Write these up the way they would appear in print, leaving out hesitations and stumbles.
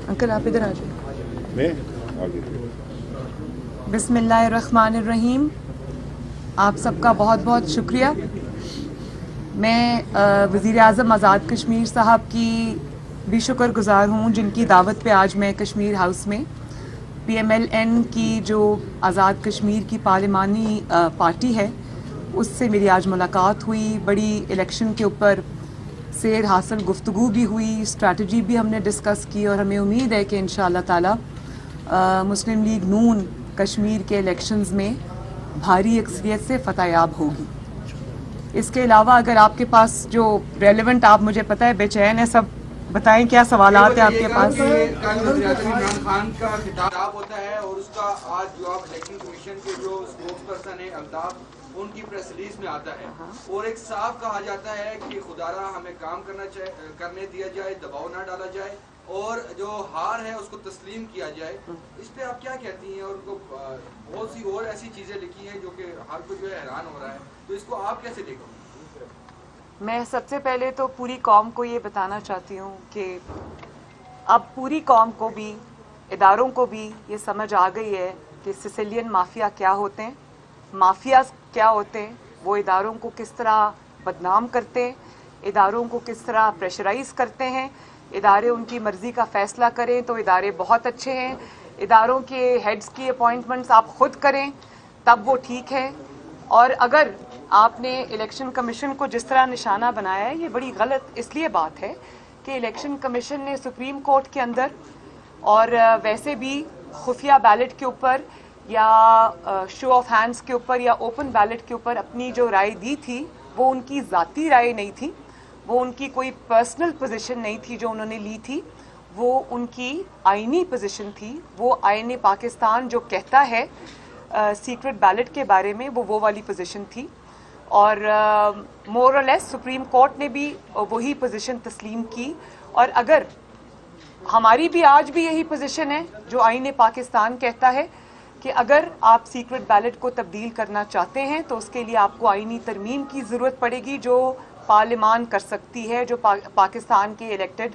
Uncle आप इधर आ जाइए. मैं आगे. बिस्मिल्लाहिर्रहमानिर्रहीम. आप सबका बहुत बहुत शुक्रिया. मैं वज़ीर आज़म आज़ाद कश्मीर साहब की भी शुक्रगुज़ार हूँ जिनकी दावत पे आज मैं कश्मीर हाउस में PMLN की जो आज़ाद कश्मीर की पार्लिमानी पार्टी है उससे मेरी आज मुलाकात हुई. बड़ी इलेक्शन के ऊपर सेर हासिल गुफ्तगू भी हुई, स्ट्रैटेजी भी हमने डिस्कस की और हमें उम्मीद है कि इंशाअल्लाह ताला मुस्लिम लीग नून कश्मीर के इलेक्शंस में भारी अक्सरियत से फतहयाब होगी. इसके अलावा अगर आपके पास जो रेलेवेंट, आप मुझे पता है बेचैन है सब, बताएं क्या सवालात हैं आपके पास. इमरान खान का खिताब होता है और उसका आज जो आप इलेक्शन कमीशन के जो स्पोक्स पर्सन है अल्ताफ, उनकी प्रेस रिलीज में आता है और एक साफ कहा जाता है कि खुदारा हमें काम करने दिया जाए, दबाव ना डाला जाए और जो हार है उसको तस्लीम किया जाए. इस पे आप क्या कहती हैं? और उनको बहुत सी और ऐसी चीजें लिखी हैं जो कि हर कोई जो है हैरान हो रहा है, तो इसको आप कैसे देखती हैं? मैं सबसे पहले तो पूरी कौम को ये बताना चाहती हूँ कि अब पूरी कौम को भी, इदारों को भी ये समझ आ गई है कि सिसिलियन माफिया क्या होते हैं, माफिया क्या होते हैं, वो इदारों को किस तरह बदनाम करते हैं, इदारों को किस तरह प्रेशराइज करते हैं. इदारे उनकी मर्ज़ी का फ़ैसला करें तो इदारे बहुत अच्छे हैं. इदारों के हेड्स की अपॉइंटमेंट्स आप ख़ुद करें तब वो ठीक है. और अगर आपने इलेक्शन कमीशन को जिस तरह निशाना बनाया है, ये बड़ी गलत इसलिए बात है कि इलेक्शन कमीशन ने सुप्रीम कोर्ट के अंदर और वैसे भी खुफिया बैलेट के ऊपर या शो ऑफ हैंड्स के ऊपर या ओपन बैलेट के ऊपर अपनी जो राय दी थी वो उनकी ज़ाती राय नहीं थी, वो उनकी कोई पर्सनल पोजीशन नहीं थी जो उन्होंने ली थी, वो उनकी आईनी पोजीशन थी. वो आईने पाकिस्तान जो कहता है सीक्रेट बैलेट के बारे में, वो वाली पोजीशन थी. और मोर और लेस सुप्रीम कोर्ट ने भी वही पोजीशन तस्लीम की. और अगर हमारी भी आज भी यही पोजीशन है जो आईने पाकिस्तान कहता है कि अगर आप सीक्रेट बैलेट को तब्दील करना चाहते हैं तो उसके लिए आपको आईनी तरमीम की ज़रूरत पड़ेगी जो पार्लियामान कर सकती है, जो पाकिस्तान के इलेक्टेड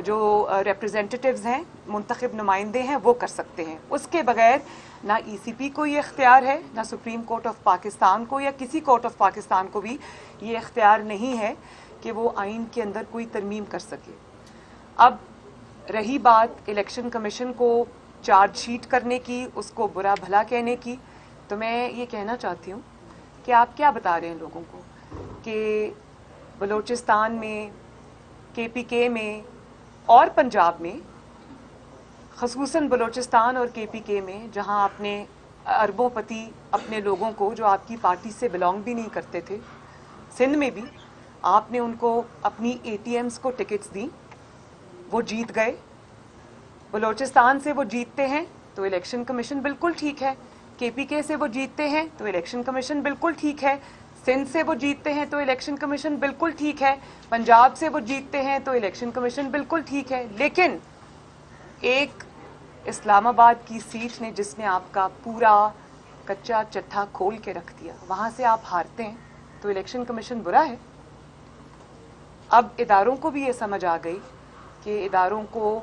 जो रिप्रेजेंटेटिव्स हैं, मुंतखब नुमाइंदे हैं, वो कर सकते हैं. उसके बगैर ना ECP को ये इख्तियार है, ना सुप्रीम कोर्ट ऑफ पाकिस्तान को या किसी कोर्ट ऑफ पाकिस्तान को भी ये इख्तियार नहीं है कि वो आइन के अंदर कोई तरमीम कर सके. अब रही बात इलेक्शन कमीशन को चार्जशीट करने की, उसको बुरा भला कहने की, तो मैं ये कहना चाहती हूँ कि आप क्या बता रहे हैं लोगों को कि बलूचिस्तान में, KPK में और पंजाब में, ख़ुसूसन बलूचिस्तान और KPK में जहाँ आपने अरबोंपति अपने लोगों को जो आपकी पार्टी से बिलोंग भी नहीं करते थे, सिंध में भी आपने उनको अपनी ATMs को टिकट्स दी, वो जीत गए. बलूचिस्तान से वो जीतते हैं तो इलेक्शन कमीशन बिल्कुल ठीक है, KPK से वो जीतते हैं तो इलेक्शन कमीशन बिल्कुल ठीक है, सिंध से वो जीतते हैं तो इलेक्शन कमीशन बिल्कुल ठीक है, पंजाब से वो जीतते हैं तो इलेक्शन कमीशन बिल्कुल ठीक है. लेकिन एक इस्लामाबाद की सीट ने जिसने आपका पूरा कच्चा चट्टा खोल के रख दिया, वहाँ से आप हारते हैं तो इलेक्शन कमीशन बुरा है. अब इदारों को भी ये समझ आ गई कि इदारों को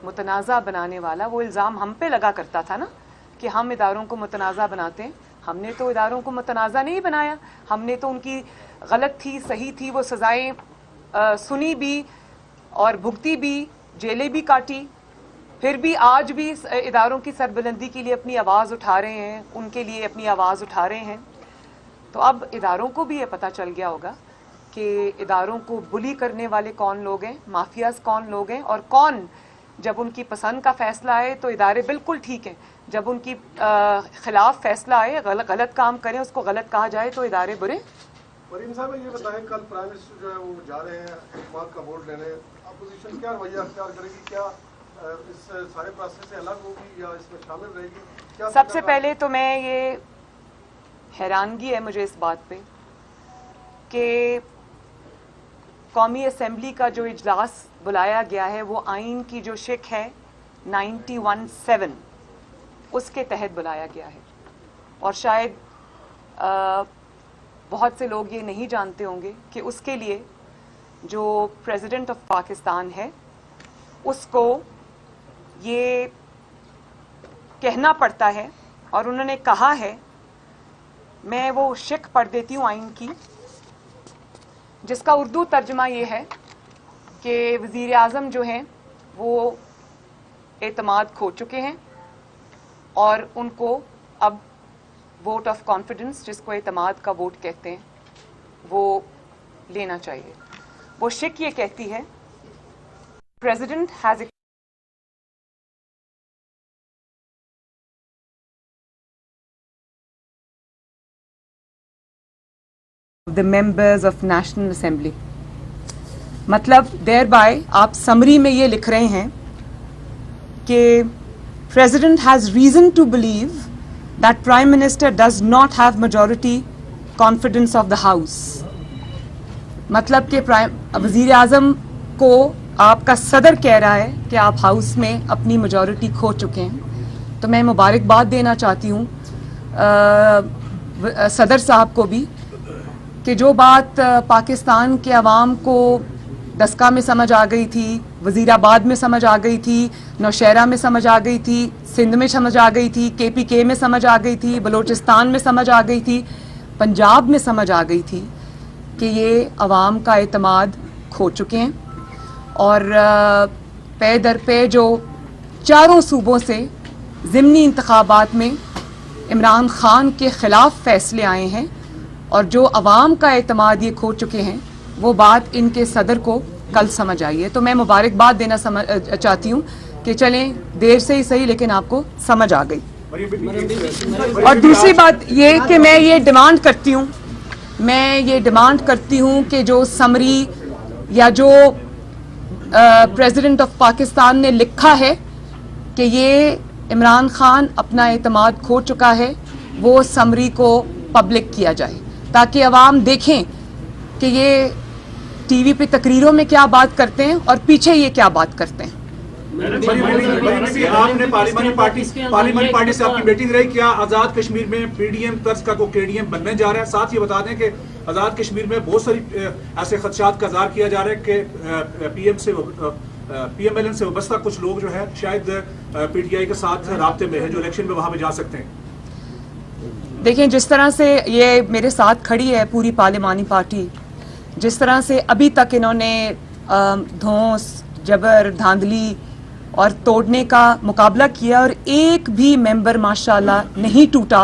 मुतनाज़ा बनाने वाला, वो इल्ज़ाम हम पे लगा करता था ना कि हम इदारों को मुतनाज़ा बनाते हैं. हमने तो इदारों को मुतनाज़ा नहीं बनाया, हमने तो उनकी गलत थी सही थी वो सज़ाएं सुनी भी और भुगती भी, जेलें भी काटी, फिर भी आज भी इदारों की सरबुलंदी के लिए अपनी आवाज़ उठा रहे हैं, उनके लिए अपनी आवाज़ उठा रहे हैं. तो अब इदारों को भी ये पता चल गया होगा कि इदारों को बुली करने वाले कौन लोग हैं, माफियाज कौन लोग हैं, और कौन जब उनकी पसंद का फैसला आए तो इदारे बिल्कुल ठीक हैं, जब उनकी खिलाफ फैसला आए, गलत काम करें, उसको गलत कहा जाए तो इदारे बुरे. वरीम साहब ये बताएं, कल प्राइम मिनिस्टर जो है वो जा रहे हैं इकबाल का वोट लेने, अपोजिशन क्या रवैया अख्तियार करेगी? क्या इस सारे प्रोसेस से अलग होगी या इसमें शामिल रहेगी? क्या सबसे पहले तो मैं ये हैरानगी है मुझे इस बात पे कि कौमी असम्बली का जो इजलास बुलाया गया है वो आइन की जो शिक है 91(7) उसके तहत बुलाया गया है. और शायद बहुत से लोग ये नहीं जानते होंगे कि उसके लिए जो प्रेसिडेंट ऑफ पाकिस्तान है उसको ये कहना पड़ता है, और उन्होंने कहा है, मैं वो शिक पढ़ देती हूँ आइन की, जिसका उर्दू तर्जमा ये है कि वज़ीर आज़म जो हैं वो एतमाद खो चुके हैं और उनको अब वोट ऑफ कॉन्फिडेंस, जिसको एतमाद का वोट कहते हैं, वो लेना चाहिए। वो शिक ये कहती है, president has the members of National Assembly। मतलब thereby आप समरी में ये लिख रहे हैं कि President has reason to believe that Prime Minister does not have majority confidence of the House। मतलब कि वज़ीर आज़म को आपका सदर कह रहा है कि आप हाउस में अपनी मेजॉरिटी खो चुके हैं। तो मैं मुबारकबाद देना चाहती हूँ सदर साहब को भी कि जो बात पाकिस्तान के अवाम को डस्का में समझ आ गई थी, वज़ीराबाद में समझ आ गई थी, नौशहरा में समझ आ गई थी, सिंध में समझ आ गई थी, KPK में समझ आ गई थी, बलोचिस्तान में समझ आ गई थी, पंजाब में समझ आ गई थी कि ये अवाम का एतमाद खो चुके हैं। और पे दर पे जो चारों सूबों से ज़िमनी इंतखाबात में इमरान खान के ख़िलाफ़ फ़ैसले आए हैं और जो अवाम का एतमाद ये खो चुके हैं, वो बात इनके सदर को कल समझ आई है। तो मैं मुबारकबाद देना चाहती हूँ कि चलें देर से ही सही, लेकिन आपको समझ आ गई। और दूसरी बात ये कि मैं ये डिमांड करती हूँ कि जो समरी या जो प्रेसिडेंट ऑफ पाकिस्तान ने लिखा है कि ये इमरान खान अपना एतमाद खो चुका है, वो समरी को पब्लिक किया जाए ताकि अवाम देखें कि ये टीवी पे तकरीरों में क्या बात करते हैं और पीछे ये क्या बात करते हैं। आपने पार्लियामेंट्री पार्टी से आपकी मीटिंग रही, क्या आज़ाद कश्मीर में PDM तर्ज का को KDM बनने जा रहा है? साथ ये बता दें कि आज़ाद कश्मीर में बहुत सारी ऐसे खदशात का इज़हार किया जा रहा है कि PMLN से वाबस्ता कुछ लोग जो है शायद PTI के साथ राब्ते में है जो इलेक्शन में वहाँ पे जा सकते हैं। देखें, जिस तरह से ये मेरे साथ खड़ी है पूरी पार्लिमानी पार्टी, जिस तरह से अभी तक इन्होंने धौंस, जबर, धांधली और तोड़ने का मुकाबला किया और एक भी मेंबर माशाल्लाह नहीं टूटा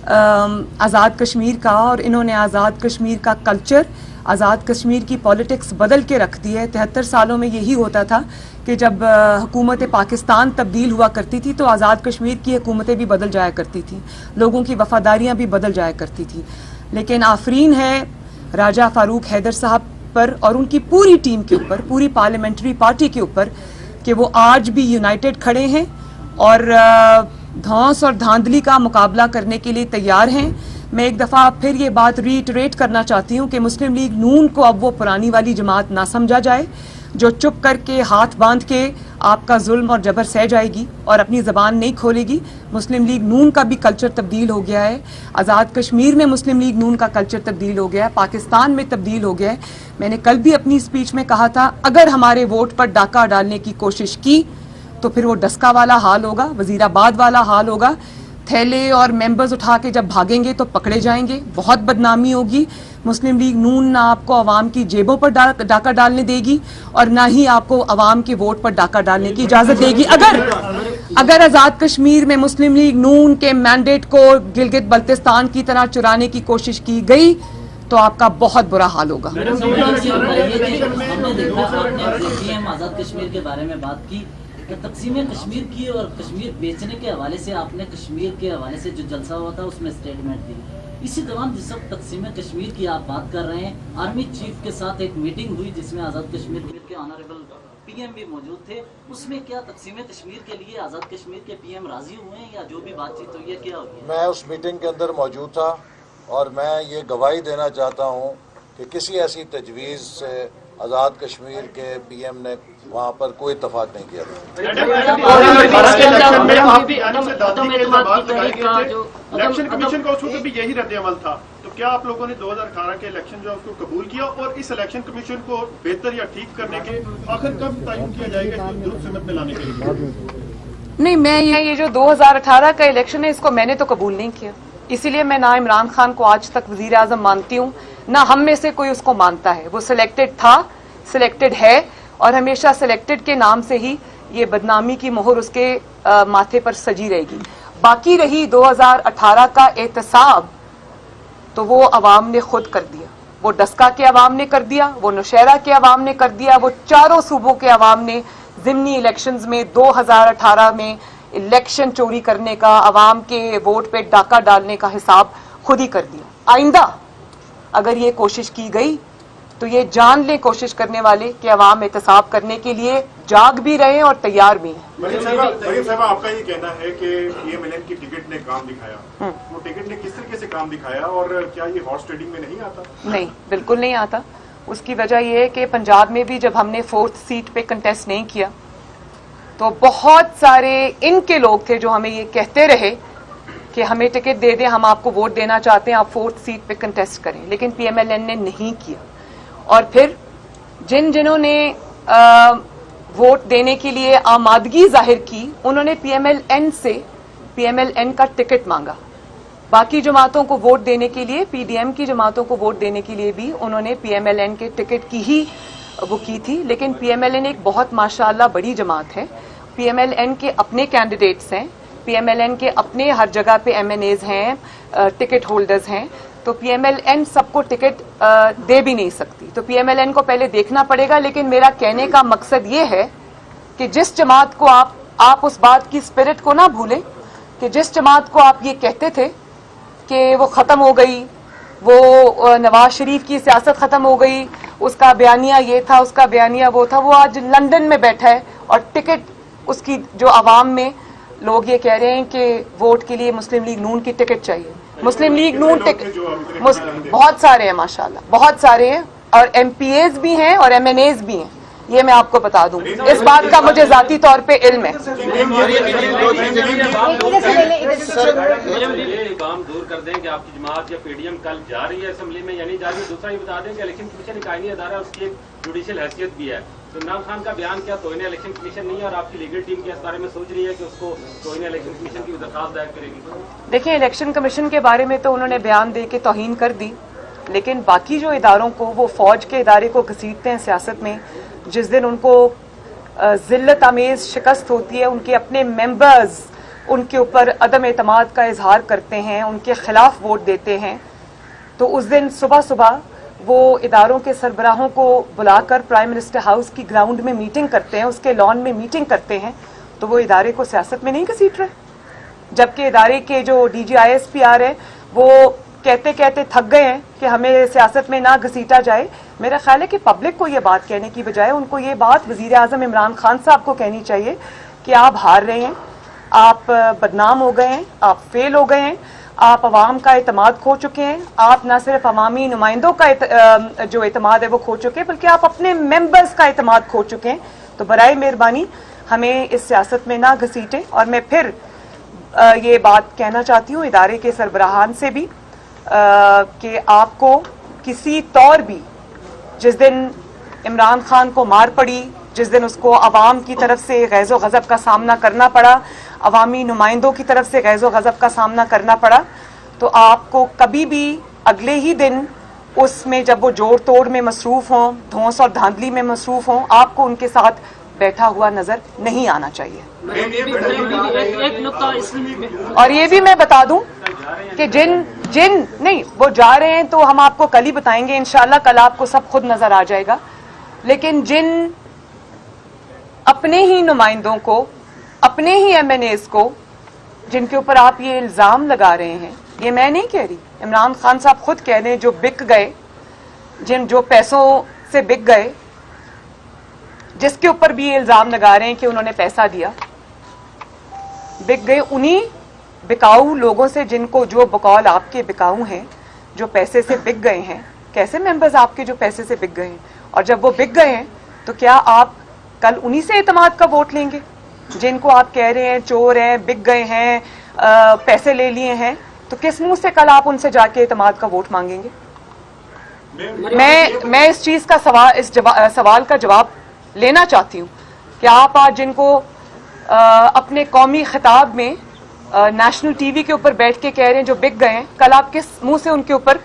आज़ाद कश्मीर का, और इन्होंने आज़ाद कश्मीर का कल्चर, आज़ाद कश्मीर की पॉलिटिक्स बदल के रख दी है। 73 सालों में यही होता था कि जब हुकूमत पाकिस्तान तब्दील हुआ करती थी तो आज़ाद कश्मीर की हुकूमतें भी बदल जाया करती थी, लोगों की वफादारियाँ भी बदल जाया करती थी। लेकिन आफरीन है राजा फारूक हैदर साहब पर और उनकी पूरी टीम के ऊपर, पूरी पार्लियामेंट्री पार्टी के ऊपर, कि वो आज भी यूनाइटेड खड़े हैं और धौंस और धांधली का मुकाबला करने के लिए तैयार हैं। मैं एक दफ़ा फिर ये बात रीइटरेट करना चाहती हूँ कि मुस्लिम लीग नून को अब वो पुरानी वाली जमात ना समझा जाए जो चुप करके हाथ बांध के आपका जुल्म और जबर सह जाएगी और अपनी ज़बान नहीं खोलेगी। मुस्लिम लीग नून का भी कल्चर तब्दील हो गया है, आज़ाद कश्मीर में मुस्लिम लीग नून का कल्चर तब्दील हो गया है, पाकिस्तान में तब्दील हो गया है। मैंने कल भी अपनी स्पीच में कहा था, अगर हमारे वोट पर डाका डालने की कोशिश की तो फिर वो डस्का वाला हाल होगा, वज़ीराबाद वाला हाल होगा। थैले और मेंबर्स उठा के जब भागेंगे तो पकड़े जाएंगे, बहुत बदनामी होगी। मुस्लिम लीग नून ना आपको अवाम की जेबों पर डाका डालने देगी और ना ही आपको अवाम के वोट पर डाका डालने की इजाज़त देगी। अगर आज़ाद कश्मीर में मुस्लिम लीग नून के मैंडेट को गिलगित बल्तिस्तान की तरह चुराने की कोशिश की गई तो आपका बहुत बुरा हाल होगा। आज़ाद कश्मीर के बारे में बात की, तकसीम कश्मीर की और कश्मीर बेचने के हवाले से आपने कश्मीर के हवाले से जो जलसा हुआ था उसमें स्टेटमेंट दी। इसी दौरान जिस वक्त तकसीम कश्मीर की आप बात कर रहे हैं, आर्मी चीफ के साथ एक मीटिंग हुई जिसमें आज़ाद कश्मीर के ऑनरेबल PM भी मौजूद थे। उसमें क्या तकसीम कश्मीर के लिए आज़ाद कश्मीर के PM राजी हुए हैं या जो भी बातचीत हुई है क्या हुई है? मैं उस मीटिंग के अंदर मौजूद था और मैं ये गवाही देना चाहता हूँ कि किसी ऐसी तजवीज़ से आज़ाद कश्मीर के PM ने वहाँ पर कोई इत्तेफाक नहीं किया था। इलेक्शन कमीशन का उस वक्त भी यही रद्द अमल था, तो क्या आप लोगों ने 2018 के इलेक्शन जो है उसको कबूल किया, और इस इलेक्शन कमीशन को बेहतर या ठीक करने के आखिर कब तयन किया जाएगा इसको दुरुस्त सुन्नत में लाने के लिए? नहीं, मैं ये जो 2018 का इलेक्शन है इसको मैंने तो कबूल नहीं किया, इसीलिए मैं ना इमरान खान को आज तक वजीर आजम मानती हूँ, ना हम में से कोई उसको मानता है। वो सिलेक्टेड था, सिलेक्टेड है, और हमेशा सिलेक्टेड के नाम से ही ये बदनामी की मोहर उसके माथे पर सजी रहेगी। बाकी रही 2018 का एहतसाब, तो वो अवाम ने खुद कर दिया, वो डस्का के अवाम ने कर दिया, वो नौशहरा के अवाम ने कर दिया, वो चारों सूबों के अवाम ने ज़िमनी इलेक्शंस में 2018 में इलेक्शन चोरी करने का, अवाम के वोट पे डाका डालने का हिसाब खुद ही कर दिया। आइंदा अगर ये कोशिश की गई तो ये जान ले कोशिश करने वाले कि अवाम एहतसाब करने के लिए जाग भी रहे और तैयार भी हैं। मरीम साहबा, आपका ये कहना है कि PMLN की टिकट ने काम दिखाया, वो टिकट ने किस तरीके से काम दिखाया, और क्या ये हॉर्स ट्रेडिंग में नहीं आता? नहीं, बिल्कुल नहीं आता। उसकी वजह यह है कि पंजाब में भी जब हमने 4th सीट पे कंटेस्ट नहीं किया तो बहुत सारे इनके लोग थे जो हमें ये कहते रहे कि हमें टिकट दे दें, हम आपको वोट देना चाहते हैं, आप 4th सीट पे कंटेस्ट करें, लेकिन PMLN ने नहीं किया। और फिर जिन्होंने वोट देने के लिए आमादगी जाहिर की, उन्होंने PMLN से PMLN का टिकट मांगा। बाकी जमातों को वोट देने के लिए, PDM की जमातों को वोट देने के लिए भी उन्होंने PMLN के टिकट की ही वो की थी। लेकिन PMLN एक बहुत माशाअल्लाह बड़ी जमात है, PMLN के अपने कैंडिडेट्स हैं, PMLN के अपने हर जगह पे MNAs हैं, टिकट होल्डर्स हैं, तो PMLN सबको टिकट दे भी नहीं सकती, तो PMLN को पहले देखना पड़ेगा। लेकिन मेरा कहने का मकसद ये है कि जिस जमात को आप उस बात की स्पिरिट को ना भूलें कि जिस जमात को आप ये कहते थे कि वो ख़त्म हो गई, वो नवाज शरीफ की सियासत ख़त्म हो गई, उसका बयानिया ये था, उसका बयानिया वो था, वो आज लंदन में बैठा है और टिकट उसकी जो आवाम में लोग ये कह रहे हैं कि वोट के लिए मुस्लिम लीग नून की टिकट चाहिए। मुस्लिम लीग नून टिकट बहुत सारे हैं माशाल्लाह, बहुत सारे हैं, और MPAs भी हैं और MNAs भी हैं, ये मैं आपको बता दूं, इस बात का मुझे जाती तौर पे इल्म है। काम दूर कर दें कि आपकी जमात या PDM कल जा रही है असेंबली में या नहीं जा रही है। दूसरा ये बता दें कि इलेक्शन कमीशन एक आईनी अदारा है, उसकी एक जुडिशियल हैसियत भी है, तो इमरान खान का बयान क्या तौहीन इलेक्शन कमीशन नहीं है, और आपकी लीगल टीम क्या इस बारे में सोच रही है कि उसको तौहीन इलेक्शन कमीशन की दरखास्त दायर करेगी? देखिए, इलेक्शन कमीशन के बारे में तो उन्होंने बयान दे के तौहीन कर दी, लेकिन बाकी जो इदारों को, वो फौज के इदारे को घसीटते हैं सियासत में, जिस दिन उनको जिल्लत आमेज शिकस्त होती है, उनके अपने मेंबर्स उनके ऊपर अदम एतमाद का इजहार करते हैं, उनके खिलाफ वोट देते हैं, तो उस दिन सुबह सुबह वो इदारों के सरबराहों को बुलाकर प्राइम मिनिस्टर हाउस की ग्राउंड में मीटिंग करते हैं, उसके लॉन में मीटिंग करते हैं, तो वो इदारे को सियासत में नहीं घसीट रहे। जबकि इदारे के जो DG ISP आ रहे हैं वो कहते कहते थक गए हैं कि हमें सियासत में ना घसीटा जाए। मेरा ख्याल है कि पब्लिक को ये बात कहने की बजाय उनको ये बात वजीर आजम इमरान खान साहब को कहनी चाहिए कि आप हार रहे हैं, आप बदनाम हो गए हैं, आप फेल हो गए हैं, आप अवाम का एतमाद खो चुके हैं, आप ना सिर्फ अवामी नुमाइंदों का जो एतमाद है वो खो चुके हैं, बल्कि आप अपने मेंबर्स का एतमाद खो चुके हैं। तो बराए मेहरबानी हमें इस सियासत में ना घसीटें। और मैं फिर ये बात कहना चाहती हूँ इदारे के सरबराहान से भी कि आपको किसी तौर भी, जिस दिन इमरान खान को मार पड़ी, जिस दिन उसको अवाम की तरफ से गैज़ो गज़ब का सामना करना पड़ा, अवामी नुमाइंदों की तरफ से गैज़ो गज़ब का सामना करना पड़ा, तो आपको कभी भी अगले ही दिन उसमें जब वो जोड़ तोड़ में मसरूफ़ हों, धौंस और धांधली में मसरूफ़ हों, आपको उनके साथ बैठा हुआ नजर नहीं आना चाहिए। और ये भी मैं बता दूं कि जिन नहीं वो जा रहे हैं तो हम आपको कल ही बताएंगे इंशाल्लाह, कल आपको सब खुद नजर आ जाएगा। लेकिन जिन अपने ही नुमाइंदों को, अपने ही MNAs को, जिनके ऊपर आप ये इल्जाम लगा रहे हैं, ये मैं नहीं कह रही, इमरान खान साहब खुद कह रहे हैं, जो बिक गए, जो पैसों से बिक गए, जिसके ऊपर भी ये इल्जाम लगा रहे हैं कि उन्होंने पैसा दिया, बिक गए उन्हीं बिकाऊ लोगों से, जिनको जो बकौल आपके बिकाऊ हैं, जो पैसे से बिक गए हैं। कैसे मेंबर्स आपके जो पैसे से बिक गए हैं? और जब वो बिक गए हैं तो क्या आप कल उन्हीं से एतमाद का वोट लेंगे, जिनको आप कह रहे हैं चोर हैं, बिक गए हैं, पैसे ले लिए हैं? तो किस मुंह से कल आप उनसे जाके एतमाद का वोट मांगेंगे? मैं इस चीज का सवाल का जवाब लेना चाहती हूँ कि आप आज जिनको अपने कौमी खिताब में नेशनल टीवी के ऊपर बैठ के कह रहे हैं जो बिक गए हैं, कल आप किस मुंह से उनके ऊपर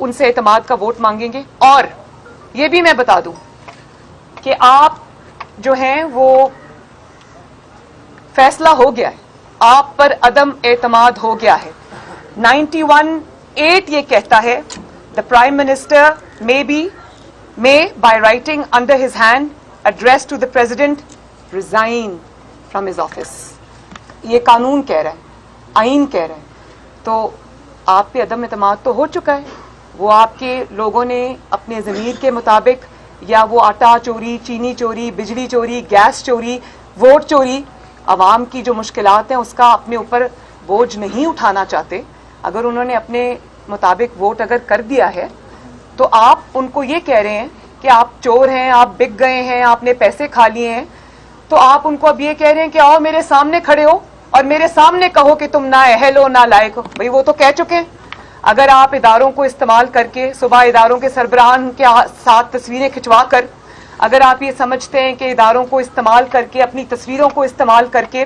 उनसे एतमाद का वोट मांगेंगे? और ये भी मैं बता दूं कि आप जो हैं वो फैसला हो गया है, आप पर अदम एतमाद हो गया है। 91(8) ये कहता है the prime minister may by writing under his hand address to the president resign from his office. ये कानून कह रहा है, आइन कह रहा है। तो आप पे अदम एतमाद तो हो चुका है, वो आपके लोगों ने अपने ज़मीर के मुताबिक या वो आटा चोरी, चीनी चोरी, बिजली चोरी, गैस चोरी, वोट चोरी, आवाम की जो मुश्किलात हैं उसका अपने ऊपर बोझ नहीं उठाना चाहते। अगर उन्होंने अपने मुताबिक वोट अगर कर दिया है तो आप उनको ये कह रहे हैं कि आप चोर हैं, आप बिक गए हैं, आपने पैसे खा लिए हैं। तो आप उनको अब ये कह रहे हैं कि आओ मेरे सामने खड़े हो और मेरे सामने कहो कि तुम ना अहल हो ना लायक हो। भाई वो तो कह चुके हैं। अगर आप इदारों को इस्तेमाल करके सुबह इदारों के सरबराहान के साथ तस्वीरें खिंचवा कर अगर आप ये समझते हैं कि इदारों को इस्तेमाल करके अपनी तस्वीरों को इस्तेमाल करके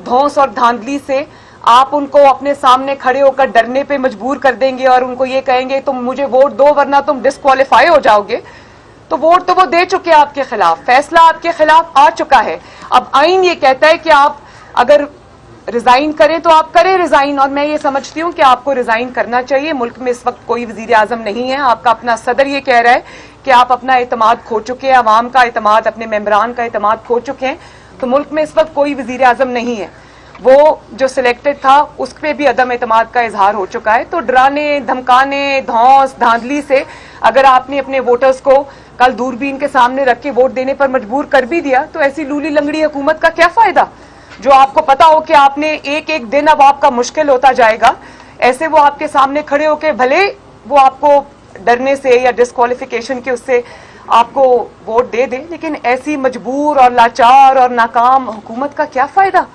धौंस और धांधली से आप उनको अपने सामने खड़े होकर डरने पे मजबूर कर देंगे और उनको ये कहेंगे तुम मुझे वोट दो वरना तुम डिस्क्वालीफाई हो जाओगे, तो वोट तो वो दे चुके हैं आपके खिलाफ, फैसला आपके खिलाफ आ चुका है। अब आइन ये कहता है कि आप अगर रिजाइन करें तो आप करें रिजाइन, और मैं ये समझती हूँ कि आपको रिजाइन करना चाहिए। मुल्क में इस वक्त कोई वजीर आजम नहीं है, आपका अपना सदर ये कह रहा है कि आप अपना एतमाद खो चुके हैं, अवाम का एतमाद, अपने मेंबरान का एतमाद खो चुके हैं। तो मुल्क में इस वक्त कोई वजीर आजम नहीं है, वो जो सिलेक्टेड था उस पर भी अदम एतमाद का इजहार हो चुका है। तो डराने धमकाने धौंस धांधली से अगर आपने अपने वोटर्स को कल दूरबीन के सामने रख के वोट देने पर मजबूर कर भी दिया तो ऐसी लूली लंगड़ी हुकूमत का क्या फायदा, जो आपको पता हो कि आपने एक एक दिन अब आपका मुश्किल होता जाएगा। ऐसे वो आपके सामने खड़े होके भले वो आपको डरने से या डिस्क्वालिफिकेशन के उससे आपको वोट दे दे, लेकिन ऐसी मजबूर और लाचार और नाकाम हुकूमत का क्या फायदा।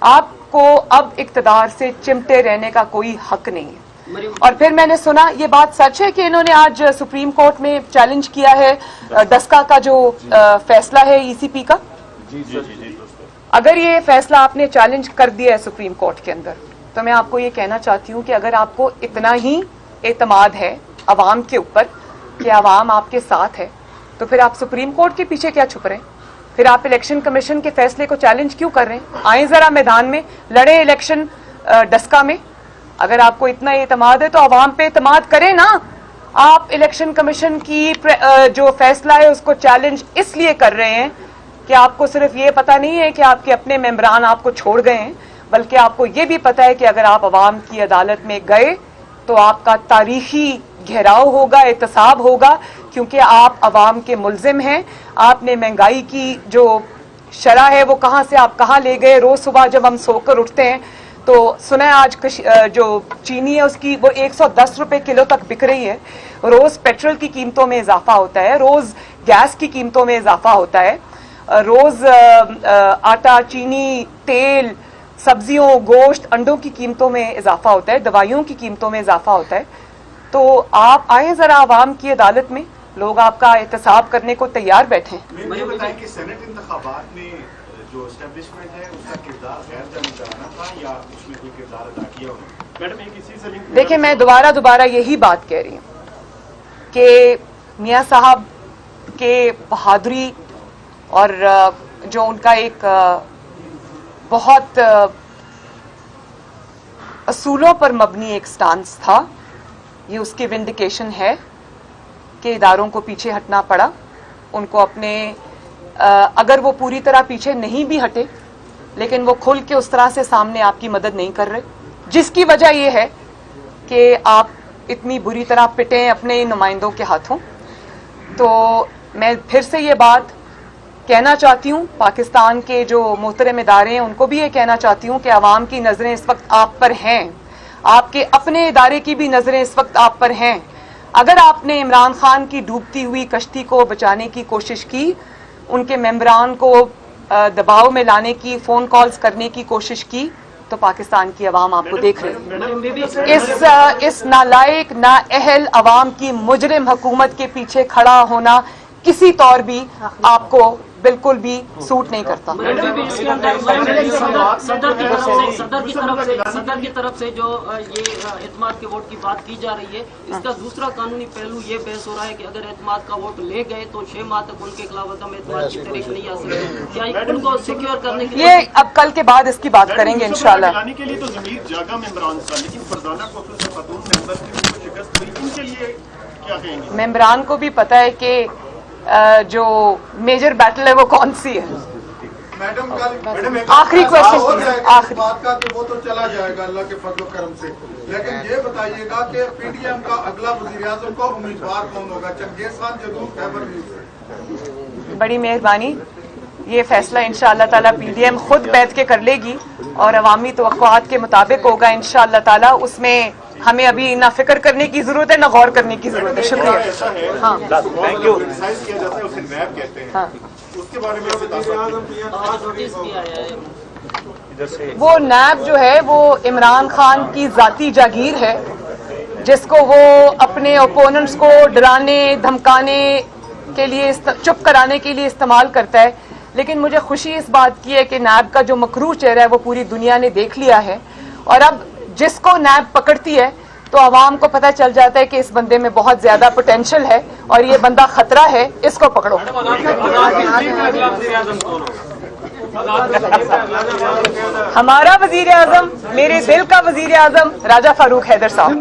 आपको अब इक्तदार से चिमटे रहने का कोई हक नहीं है। और फिर मैंने सुना ये बात सच है कि इन्होंने आज सुप्रीम कोर्ट में चैलेंज किया है दस्का का जो फैसला है ईसीपी का। जी। अगर ये फैसला आपने चैलेंज कर दिया है सुप्रीम कोर्ट के अंदर, तो मैं आपको ये कहना चाहती हूँ कि अगर आपको इतना ही एतमाद है अवाम के ऊपर कि अवाम आपके साथ है, तो फिर आप सुप्रीम कोर्ट के पीछे क्या छुप रहे हैं? फिर आप इलेक्शन कमीशन के फैसले को चैलेंज क्यों कर रहे हैं? आए जरा मैदान में, लड़े इलेक्शन डस्का में। अगर आपको इतना एतमाद है तो अवाम पे एतमाद करें ना। आप इलेक्शन कमीशन की जो फैसला है उसको चैलेंज इसलिए कर रहे हैं कि आपको सिर्फ ये पता नहीं है कि आपके अपने मेंबरान आपको छोड़ गए हैं, बल्कि आपको ये भी पता है कि अगर आप अवाम की अदालत में गए तो आपका तारीखी घेराव होगा, एहतसाब होगा, क्योंकि आप अवाम के मुल्जिम हैं। आपने महंगाई की जो शरह है वो कहाँ से आप कहाँ ले गए। रोज सुबह जब हम सोकर उठते हैं तो सुना है आज जो चीनी है उसकी वो 110 रुपए किलो तक बिक रही है। रोज पेट्रोल की कीमतों में इजाफा होता है, रोज गैस की कीमतों में इजाफा होता है, रोज आटा चीनी तेल सब्जियों गोश्त अंडों की कीमतों में इजाफा होता है, दवाइयों की कीमतों में इजाफा होता है। तो आप आए जरा आवाम की अदालत में, लोग आपका एहतसाब करने को तैयार बैठे हैं। मुझे बताएं कि सेनेट इंतखाबात में जो एस्टेब्लिशमेंट है उसका किरदार गैर जानिबदाराना था या उसमें कोई किरदार अदा किया उन्होंने? मैडम एक इसी से लिंक देखिए, मैं दोबारा यही बात कह रही हूँ कि मियाँ साहब के बहादुरी और जो उनका एक बहुत असूलों पर मबनी एक स्टांस था, ये उसकी विंडिकेशन है कि इदारों को पीछे हटना पड़ा। उनको अपने अगर वो पूरी तरह पीछे नहीं भी हटे, लेकिन वो खुल के उस तरह से सामने आपकी मदद नहीं कर रहे, जिसकी वजह ये है कि आप इतनी बुरी तरह पिटे हैं अपने नुमाइंदों के हाथों। तो मैं फिर से ये बात कहना चाहती हूँ, पाकिस्तान के जो मोहतरम इदारे हैं उनको भी ये कहना चाहती हूँ कि अवाम की नज़रें इस वक्त आप पर हैं, आपके अपने इदारे की भी नज़रें इस वक्त आप पर हैं। अगर आपने इमरान खान की डूबती हुई कश्ती को बचाने की कोशिश की, उनके मेंबरान को दबाव में लाने की, फ़ोन कॉल्स करने की कोशिश की, तो पाकिस्तान की अवाम आपको देख रही है। इस नालायक नाअहल अवाम की मुजरिम हुकूमत के पीछे खड़ा होना किसी तौर भी आपको बिल्कुल भी सूट नहीं करता। सदर की तरफ से जो ये एतमाद के वोट की बात की जा रही है, इसका दूसरा कानूनी पहलू ये बहस हो रहा है कि अगर एतमाद का वोट ले गए तो 6 माह तक उनके खिलाफ अदम एतमाद की तहरीक नहीं आ सकती। क्या उनको सिक्योर करने के लिए ये अब कल के बाद इसकी बात करेंगे इंशाल्लाह। के लिए तो ज़मीर जागा में इमरान था, लेकिन फरजाना को खातून मेंबर की शिकस्त हुई, इनके लिए क्या कहेंगे? मेंबरान को भी पता है कि जो मेजर बैटल है वो कौन सी है। मैडम आखिरी क्वेश्चन आखिरी बात का तो वो तो चला जाएगा अल्लाह के फजल करम से, लेकिन ये बताइएगा कि पीडीएम का अगला वज़ीर-ए-आज़म का उम्मीदवार कौन होगा? चंगेज़ खान जरूर खैबर न्यूज़। बड़ी मेहरबानी, ये फैसला इंशाअल्लाह ताला पीडीएम खुद बैठ के कर लेगी और अवामी तवक्कुआत के मुताबिक होगा इंशाअल्लाह ताला। उसमें हमें अभी ना फिक्र करने की जरूरत है ना गौर करने की जरूरत है। शुक्रिया। हाँ थैंक यू। किया जाता है उसे नैब कहते हैं। हाँ उसके बारे में नोटिस भी आया है। वो नैब जो है वो इमरान खान की जाती जागीर है, जिसको वो अपने ओपोनेंट्स को डराने धमकाने के लिए चुप कराने के लिए इस्तेमाल करता है। लेकिन मुझे खुशी इस बात की है कि नैब का जो मकरूर चेहरा है वो पूरी दुनिया ने देख लिया है, और अब जिसको नैब पकड़ती है तो आवाम को पता चल जाता है कि इस बंदे में बहुत ज्यादा पोटेंशियल है और ये बंदा खतरा है, इसको पकड़ो। हमारा वजीर आजम, मेरे दिल का वजीर आजम राजा फारूक हैदर साहब।